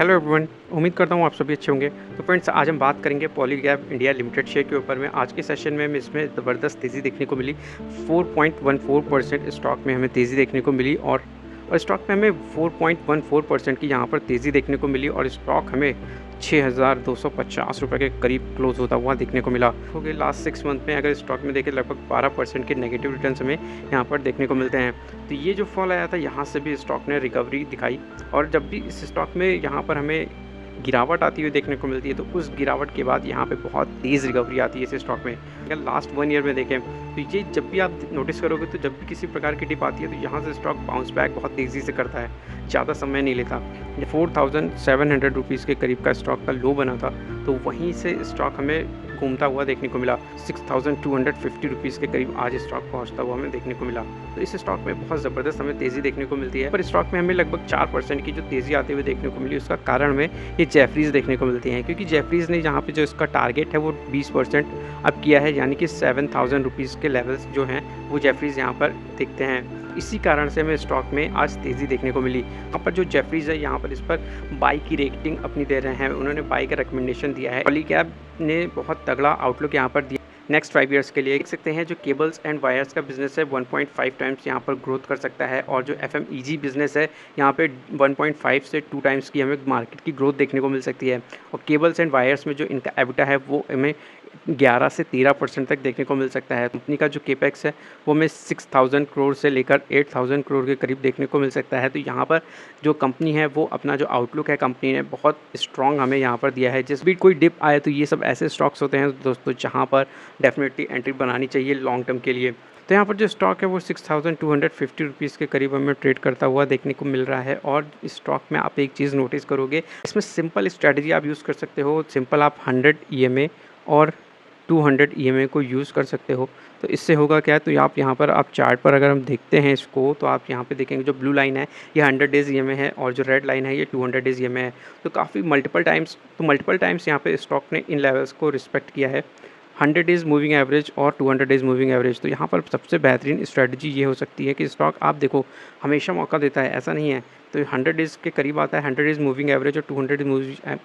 Hello everyone, उम्मीद करता हूँ आप सभी अच्छे होंगे। तो फ्रेंड्स, आज हम बात करेंगे पॉलीगैब इंडिया लिमिटेड शेयर के ऊपर में। आज के सेशन में हमें इसमें ज़बरदस्त तेज़ी देखने को मिली। 4.14% स्टॉक में हमें तेज़ी देखने को मिली और स्टॉक में हमें 4.14% की यहाँ पर तेज़ी देखने को मिली और स्टॉक हमें 6,250 रुपये के करीब क्लोज होता हुआ देखने को मिला। हो गए लास्ट 6 मंथ में अगर स्टॉक में देखें लगभग 12% के नेगेटिव रिटर्न्स हमें यहाँ पर देखने को मिलते हैं। तो ये जो फॉल आया था यहाँ से भी स्टॉक ने रिकवरी दिखाई और जब भी इस स्टॉक में यहाँ पर हमें गिरावट आती हुई देखने को मिलती है तो उस गिरावट के बाद यहाँ पे बहुत तेज़ रिकवरी आती है इस स्टॉक में। अगर लास्ट 1 ईयर में देखें तो ये जब भी आप नोटिस करोगे तो जब भी किसी प्रकार की डिप आती है तो यहाँ से स्टॉक बाउंस बैक बहुत तेज़ी से करता है, ज़्यादा समय नहीं लेता। 4,700 रुपीज़ के करीब का स्टॉक का लो बना था तो वहीं से स्टॉक हमें घूमता हुआ देखने को मिला। 6,250 रुपीज़ के करीब आज स्टॉक पहुंचता हुआ हमें देखने को मिला। तो इस स्टॉक में बहुत ज़बरदस्त हमें तेज़ी देखने को मिलती है, पर स्टॉक में हमें लगभग 4% की जो तेज़ी आते हुए देखने को मिली उसका कारण हमें ये जेफरीज़ देखने को मिलती हैं, क्योंकि जेफरीज़ ने जहाँ पे जो इसका टारगेट है वो 20% अब किया है, यानी कि 7,000 रुपीज़ के लेवल्स जो हैं वो जेफरीज़ यहाँ पर दिखते हैं। इसी कारण से हमें स्टॉक में आज तेज़ी देखने को मिली। यहाँ पर जो जेफरीज़ है यहाँ पर इस पर बाई की रेटिंग अपनी दे रहे हैं, उन्होंने बाई का रिकमेंडेशन दिया है। पॉलीगैब ने बहुत तगड़ा आउटलुक यहाँ पर दिया नेक्स्ट 5 ईयर्स के लिए। देख सकते हैं जो केबल्स एंड वायर्स का बिजनेस है 1.5 टाइम्स यहाँ पर ग्रोथ कर सकता है और जो FMEG बिजनेस है यहाँ पे 1.5 से 2 टाइम्स की हमें मार्केट की ग्रोथ देखने को मिल सकती है। और केबल्स एंड वायर्स में जो इनका एबिटा है वो हमें 11 से 13% तक देखने को मिल सकता है। कंपनी का जो केपेक्स है वो हमें 6,000 करोड़ से लेकर 8,000 करोड़ के करीब देखने को मिल सकता है। तो यहाँ पर जो कंपनी है वो अपना जो आउटलुक है कंपनी ने बहुत स्ट्रॉन्ग हमें यहाँ पर दिया है। जिस भी कोई डिप आए तो ये सब ऐसे स्टॉक्स होते हैं दोस्तों जहाँ पर डेफिनेटली एंट्री बनानी चाहिए लॉन्ग टर्म के लिए। तो यहाँ पर जो स्टॉक है वो 6,250 रुपीज़ के करीब हमें ट्रेड करता हुआ देखने को मिल रहा है। और इस स्टॉक में आप एक चीज़ नोटिस करोगे, इसमें सिंपल स्ट्रैटेजी आप यूज़ कर सकते हो। सिंपल आप 100 EMA और 200 EMA को यूज़ कर सकते हो। तो इससे होगा क्या, तो आप यहाँ पर आप चार्ट पर अगर हम देखते हैं इसको तो आप यहाँ पे देखेंगे जो ब्लू लाइन है ये 100 डेज़ EMA है और जो रेड लाइन है ये 200 डेज़ EMA है। तो काफ़ी मल्टीपल टाइम्स यहाँ पे स्टॉक ने इन लेवल्स को रिस्पेक्ट किया है, 100 डेज़ मूविंग एवरेज और 200 डेज़ मूविंग एवरेज। तो यहाँ पर सबसे बेहतरीन स्ट्रैटेजी ये हो सकती है कि स्टॉक आप देखो हमेशा मौका देता है, ऐसा नहीं है। तो 100 डेज़ के करीब आता है, 100 डेज़ मूविंग एवरेज और 200 डेज़ मूविंग।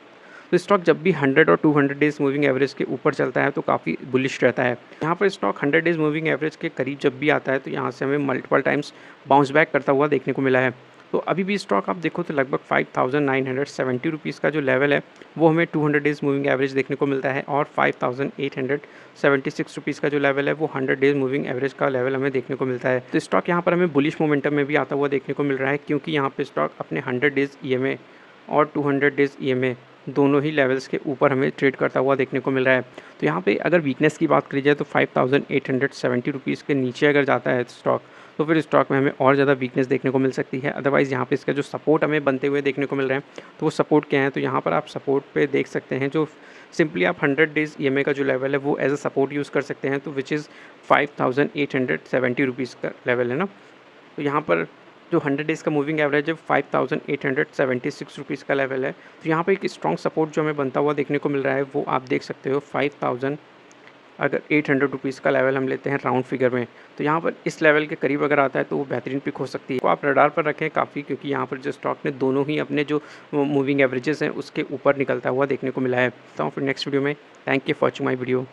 तो स्टॉक जब भी 100 और 200 डेज़ मूविंग एवरेज के ऊपर चलता है तो काफ़ी बुलिश रहता है। यहाँ पर स्टॉक 100 डेज़ मूविंग एवरेज के करीब जब भी आता है तो यहाँ से हमें मल्टीपल टाइम्स बाउंस बैक करता हुआ देखने को मिला है। तो अभी भी स्टॉक आप देखो तो लगभग 5,970 रुपीज़ का जो लेवल है वो हमें 200 डेज़ मूविंग एवरेज देखने को मिलता है और 5,876 रुपीज़ का जो लेवल है वो 100 डेज़ मूविंग एवरेज का लेवल हमें देखने को मिलता है। तो स्टॉक यहाँ पर हमें बुलिश मोमेंटम में भी आता हुआ देखने को मिल रहा है, क्योंकि यहाँ पे स्टॉक अपने 100 डेज़ EMA और 200 डेज़ EMA दोनों ही लेवल्स के ऊपर हमें ट्रेड करता हुआ देखने को मिल रहा है। तो यहाँ पे अगर वीकनेस की बात करी जाए तो 5,870 रुपीज़ के नीचे अगर जाता है स्टॉक तो फिर स्टॉक में हमें और ज़्यादा वीकनेस देखने को मिल सकती है। अदरवाइज़ यहाँ पे इसका जो सपोर्ट हमें बनते हुए देखने को मिल रहे हैं तो वो सपोर्ट क्या है, तो यहाँ पर आप सपोर्ट पे देख सकते हैं जो सिंपली आप 100 डेज़ EMA का जो लेवल है वो एज अ सपोर्ट यूज़ कर सकते हैं, तो विच इज़ 5,870 रुपीज़ का लेवल है ना। तो यहाँ पर जो 100 डेज़ का मूविंग एवरेज है 5,876 रुपीज़ का लेवल है। तो यहाँ पे एक स्ट्रॉन्ग सपोर्ट जो हमें बनता हुआ देखने को मिल रहा है वो आप देख सकते हो 5,000 अगर 800 रुपीज़ का लेवल हम लेते हैं राउंड फिगर में, तो यहाँ पर इस लेवल के करीब अगर आता है तो वो बेहतरीन पिक हो सकती है। तो आप रडार पर रखें काफ़ी, क्योंकि यहाँ पर जो स्टॉक ने दोनों ही अपने जो मूविंग एवरेजेस हैं उसके ऊपर निकलता हुआ देखने को मिला है। तो फिर नेक्स्ट वीडियो में thank you for watching my video.